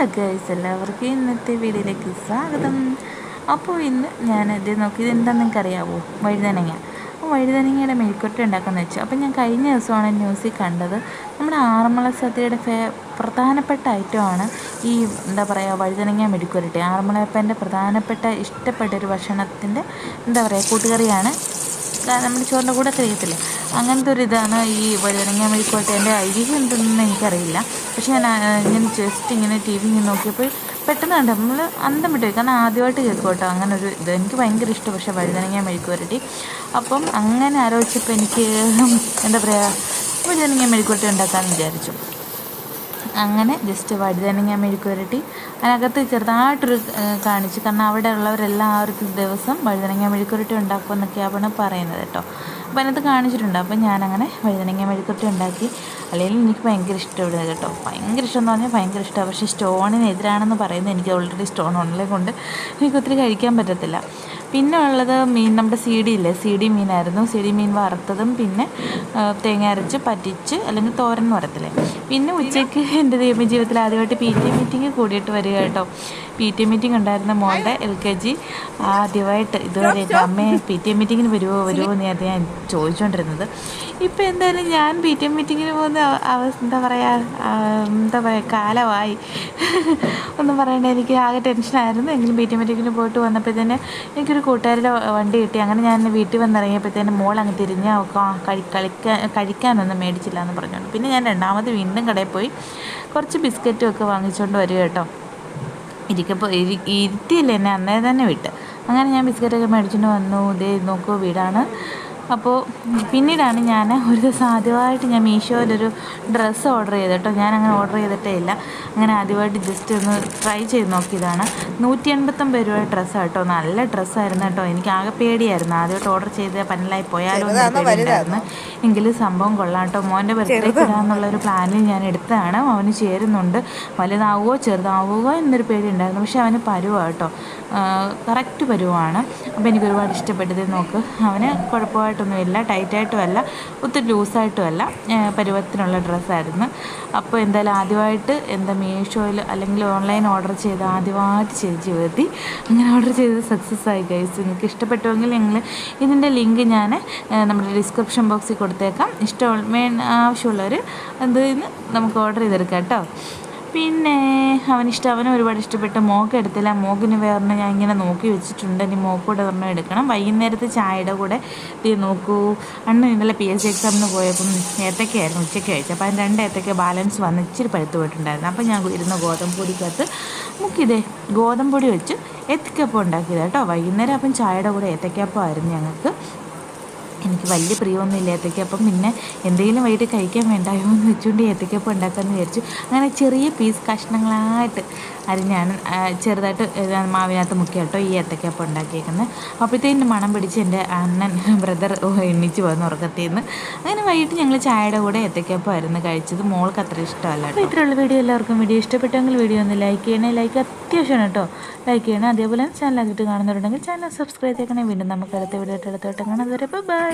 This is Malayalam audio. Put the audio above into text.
ഹലോ ഗൈസ്, എല്ലാവർക്കും ഇന്നത്തെ വീഡിയോയിലേക്ക് സ്വാഗതം. അപ്പോൾ ഇന്ന് ഞാനത് നോക്കിയത് എന്താണെന്ന് നിങ്ങൾക്ക് അറിയാമോ? വഴുതനങ്ങ. അപ്പോൾ വഴുതനങ്ങയുടെ മെഴുക്കുവരട്ടി ഉണ്ടാക്കാമെന്ന് വെച്ചു. അപ്പോൾ ഞാൻ കഴിഞ്ഞ ദിവസമാണ് ന്യൂസിൽ കണ്ടത്, നമ്മുടെ ആറന്മുള സദ്യയുടെ പ്രധാനപ്പെട്ട ഐറ്റമാണ് ഈ എന്താ പറയുക വഴുതനങ്ങ മെഴുക്കുവരട്ടി. ആറന്മുളയപ്പൻ്റെ പ്രധാനപ്പെട്ട ഇഷ്ടപ്പെട്ടൊരു ഭക്ഷണത്തിൻ്റെ എന്താ പറയുക കൂട്ടുകറിയാണ്. നമ്മുടെ ചോറിൻ്റെ കൂടെ കഴിയത്തില്ല, അങ്ങനത്തെ ഒരു ഇതാണ് ഈ വഴുതനങ്ങ മെഴുക്കുവരട്ടി. എൻ്റെ ഐതിഹ്യം എന്തെന്ന് എനിക്കറിയില്ല, പക്ഷേ ഞാൻ ഇങ്ങനെ ജസ്റ്റ് ഇങ്ങനെ ടി വി ഇങ്ങനെ നോക്കിയപ്പോൾ പെട്ടെന്ന് കണ്ടു, നമ്മൾ അന്തം വിട്ടു. കാരണം ആദ്യമായിട്ട് കേൾക്കും കേട്ടോ അങ്ങനെ ഒരു ഇത്. എനിക്ക് ഭയങ്കര ഇഷ്ടം പക്ഷേ വഴുതനങ്ങ മെഴുക്കുവരട്ടി. അപ്പം അങ്ങനെ ആലോചിച്ചപ്പോൾ എനിക്ക് എന്താ പറയുക വഴുതനങ്ങ മെഴുക്കുവരട്ടി ഉണ്ടാക്കാമെന്ന് വിചാരിച്ചു. അങ്ങനെ ജസ്റ്റ് വഴുതനങ്ങ മെഴുക്കുവരട്ടി അതിനകത്ത് ചെറുതായിട്ടൊരു കാണിച്ചു. കാരണം അവിടെ ഉള്ളവരെല്ലാവർക്കും ദിവസം വഴുതനങ്ങ മെഴുക്കുവരട്ടി ഉണ്ടാക്കുമെന്നൊക്കെയാണ് പറയുന്നത് കേട്ടോ. അപ്പോൾ അതിനകത്ത് കാണിച്ചിട്ടുണ്ട്. അപ്പം ഞാനങ്ങനെ വഴുതനങ്ങ മെഴുക്കുവരട്ടി ഉണ്ടാക്കി. അല്ലെങ്കിൽ എനിക്ക് ഭയങ്കര ഇഷ്ടപ്പെടുന്നത് കേട്ടോ, ഭയങ്കര ഇഷ്ടം എന്ന് പറഞ്ഞാൽ ഭയങ്കര ഇഷ്ടമാണ്. പക്ഷേ സ്റ്റോണിനെതിരാണെന്ന് പറയുന്നത്, എനിക്ക് ഓൾറെഡി സ്റ്റോൺ ഉള്ളത് കൊണ്ട് എനിക്ക് ഒത്തിരി കഴിക്കാൻ പറ്റത്തില്ല. പിന്നെ ഉള്ളത് മീൻ, നമ്മുടെ സി ഡി മീനായിരുന്നു. സി ഡി മീൻ വറുത്തതും പിന്നെ തേങ്ങ അരച്ച് പറ്റിച്ച് അല്ലെങ്കിൽ തോരൻ എന്ന് പറയത്തില്ലേ. പിന്നെ ഉച്ചയ്ക്ക് എൻ്റെ ജീവിതത്തിൽ ആദ്യമായിട്ട് PTA മീറ്റിംഗ് കൂടിയിട്ട് വരിക കേട്ടോ. PTA മീറ്റിംഗ് ഉണ്ടായിരുന്ന മോളുടെ LKG ആദ്യമായിട്ട് ഇതുവരെ അമ്മയെ PTA മീറ്റിങ്ങിന് വരുമോ എന്ന് ഞാൻ ചോദിച്ചുകൊണ്ടിരുന്നത്. ഇപ്പോൾ എന്തായാലും ഞാൻ PTA മീറ്റിങ്ങിന് പോകുന്ന എന്താ പറയുക കാലമായി ഒന്നും പറയണ്ട. എനിക്ക് ആകെ ടെൻഷനായിരുന്നു. എങ്കിലും PTA മീറ്റിങ്ങിന് പോയിട്ട് വന്നപ്പോഴത്തേന് എനിക്കൊരു കൂട്ടുകാരുടെ വണ്ടി കിട്ടി. അങ്ങനെ ഞാൻ വീട്ടിൽ വന്നിറങ്ങിയപ്പോഴത്തേന് മോൾ അങ്ങ് തിരിഞ്ഞ് കഴിക്കാനൊന്നും മേടിച്ചില്ല എന്ന് പറഞ്ഞുകൊണ്ട് പിന്നെ ഞാൻ രണ്ടാമത് വീണ്ടും കടയിൽ പോയി കുറച്ച് ബിസ്ക്കറ്റും ഒക്കെ വാങ്ങിച്ചുകൊണ്ട് വരിക കേട്ടോ. ഇരുത്തിയില്ല എന്നെ അന്നേരം തന്നെ വിട്ട്. അങ്ങനെ ഞാൻ ബിസ്ക്കറ്റൊക്കെ മേടിച്ചുകൊണ്ട് വന്നു. ഇതേ നോക്കൂ വീടാണ്. അപ്പോൾ പിന്നീടാണ് ഞാൻ ഒരു ദിവസം ആദ്യമായിട്ട് ഞാൻ മീഷോയിലൊരു ഡ്രസ്സ് ഓർഡർ ചെയ്ത് കേട്ടോ. ഞാനങ്ങനെ ഓർഡർ ചെയ്തിട്ടേ ഇല്ല. അങ്ങനെ ആദ്യമായിട്ട് ജസ്റ്റ് ഒന്ന് ട്രൈ ചെയ്ത് നോക്കിയതാണ്. 189 രൂപ ഡ്രസ്സാണ് കേട്ടോ. നല്ല ഡ്രസ്സായിരുന്നു കേട്ടോ. എനിക്ക് ആകെ പേടിയായിരുന്നു, ആദ്യമായിട്ട് ഓർഡർ ചെയ്ത് പന്നലായി പോയാലോ എന്ന് പേടിയുണ്ടായിരുന്നു. എങ്കിലും സംഭവം കൊള്ളാം കേട്ടോ. മോൻ്റെ ബർത്ത്ഡേക്ക് ഇടാന്നുള്ളൊരു പ്ലാനിൽ ഞാൻ എടുത്തതാണ്. അവന് ചേരുന്നുണ്ട്. വലുതാവുമോ ചെറുതാവുമോ എന്നൊരു പേടി ഉണ്ടായിരുന്നു. പക്ഷേ അവന് പരുവാണ് കേട്ടോ, കറക്റ്റ് പരുവാണ്. അപ്പോൾ എനിക്ക് ഒരുപാട് ഇഷ്ടപ്പെട്ടത്. നോക്ക്, അവന് കുഴപ്പമായിട്ടൊന്നുമില്ല, ടൈറ്റായിട്ടും അല്ല ഒത്തിരി ലൂസായിട്ടും അല്ല, പരുവത്തിനുള്ള ഡ്രസ്സായിരുന്നു. അപ്പോൾ എന്തായാലും ആദ്യമായിട്ട് മീഷോയിൽ അല്ലെങ്കിൽ ഓൺലൈൻ ഓർഡർ ചെയ്ത് ആദ്യമായിട്ട് ചെയ്ത് ജീവിതത്തിൽ അങ്ങനെ ഓർഡർ ചെയ്ത് സക്സസ് ആയി ഗൈസ്. നിങ്ങൾക്ക് ഇഷ്ടപ്പെട്ടുവെങ്കിൽ ഞങ്ങൾ ഇതിൻ്റെ ലിങ്ക് ഞാൻ നമ്മുടെ ഡിസ്ക്രിപ്ഷൻ ബോക്സിൽ കൊടുത്തേക്കാം. ആവശ്യമുള്ളവർ അതിന് നമുക്ക് ഓർഡർ ചെയ്തെടുക്കാം കേട്ടോ. പിന്നെ അവന് ഒരുപാട് ഇഷ്ടപ്പെട്ട മോക്ക് എടുത്തില്ല. മോക്കിന് വേറെ ഞാൻ ഇങ്ങനെ നോക്കി വെച്ചിട്ടുണ്ട്. ഇനി മോക്കൂടെ ഒരെണ്ണം എടുക്കണം. വൈകുന്നേരത്തെ ചായയുടെ കൂടെ നോക്കൂ, അന്ന് ഇന്നലെ PSC എക്സാമിന് പോയപ്പം ഏത്തക്കയായിരുന്നു ഉച്ചയ്ക്ക് കഴിച്ചത്. അപ്പോൾ അതിന് 2 ഏത്തക്ക ബാലൻസ് വന്ന് ഇച്ചിരി പഴുത്ത് പോയിട്ടുണ്ടായിരുന്നു. അപ്പോൾ ഞാൻ ഇരുന്ന് ഗോതമ്പ് പൊടിക്കകത്ത് ഗോതമ്പ് പൊടി വെച്ച് ഏത്തക്കപ്പം ഉണ്ടാക്കിയത് കേട്ടോ വൈകുന്നേരം. അപ്പം ചായയുടെ കൂടെ ഏത്തക്കപ്പം ആയിരുന്നു ഞങ്ങൾക്ക്. എനിക്ക് വലിയ പ്രിയമൊന്നുമില്ല ഏത്തയ്ക്കപ്പം. പിന്നെ എന്തെങ്കിലും വൈകിട്ട് കഴിക്കാൻ വേണ്ടായോ എന്ന് വെച്ചുകൊണ്ട് ഏത്തയ്ക്കപ്പം ഉണ്ടാക്കാമെന്ന് വിചാരിച്ചു. അങ്ങനെ ചെറിയ പീസ് കഷ്ണങ്ങളായിട്ട് അരിഞ്ഞാണ് ചെറുതായിട്ട് മാവിനകത്ത് മുക്കി കേട്ടോ ഈ ഏത്തയ്ക്കപ്പം ഉണ്ടാക്കിയേക്കുന്നത്. അപ്പോഴത്തേനും മണം പിടിച്ച് എൻ്റെ ബ്രദർ എണ്ണിച്ച് വന്ന് ഉറക്കത്തിൽ നിന്ന്. അങ്ങനെ വൈകിട്ട് ഞങ്ങൾ ചായയുടെ കൂടെ ഏത്തയ്ക്കപ്പമായിരുന്നു കഴിച്ചത്. മോൾക്ക് അത്ര ഇഷ്ടമല്ല. അപ്പോൾ ഇത്രയുള്ള വീഡിയോ എല്ലാവർക്കും ഇഷ്ടപ്പെട്ടെങ്കിൽ വീഡിയോ ഒന്ന് ലൈക്ക് ചെയ്യണേ. ലൈക്ക് അത്യാവശ്യമാണ് കേട്ടോ, ലൈക്ക് ചെയ്യണേ. അതേപോലെ ചാനലാക്കിയിട്ട് കാണുന്നവരുണ്ടെങ്കിൽ ചാനൽ സബ്സ്ക്രൈബ് ചെയ്യണേ. വീണ്ടും നമുക്ക് അടുത്ത വീഡിയോ കാണാം. അതുവരെ ബൈ.